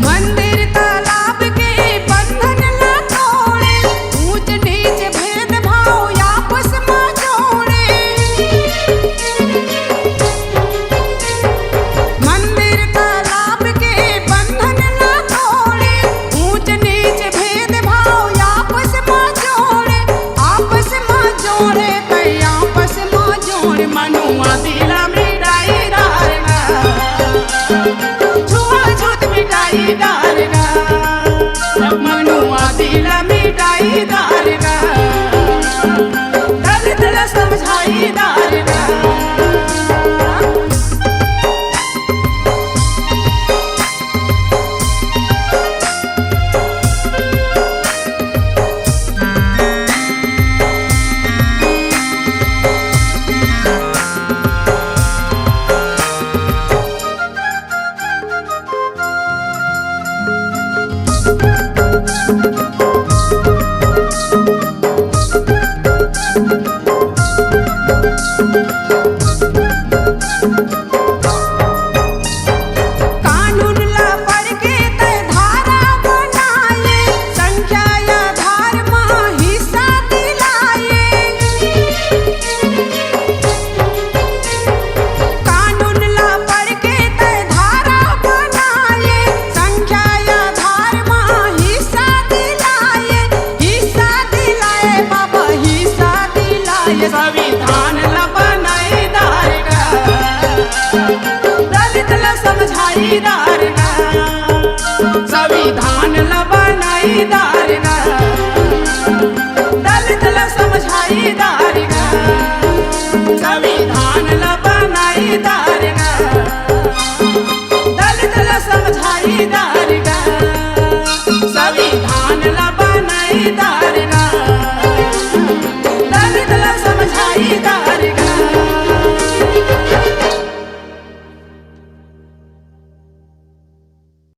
मंदिर तालाब के बंधन ला तोड़े, ऊंच नीच भेद भाव आपस में जोड़े। मंदिर तालाब के बंधन ला तोड़े, ऊंच नीच भेद भाव आपस में जोड़े। आपस में जोड़े तय आपस में जोड़े, मनुआ दिला मिटाई डालना, छुआछूत मिटाई डालना, मनुआ दिला मिटाई डालना, दलित ला समझाई डालना। कानून ला पढ़ के तय धारा बनाए, संख्या या धार में हिस्सा दिलाए। कानून ला पढ़ के तय धारा बनाए, संख्या या धार में हिस्सा दिलाए। हिस्सा दिलाए बाबा हिस्सा दिलाए, संविधान ला बनाई दारगा, दलित ला समझाई दारगा, संविधान ला बनाई दारगा, दलित ला समझाई दारगा, संविधान ला बनाई दारगा, दलित ला समझाई दारगा।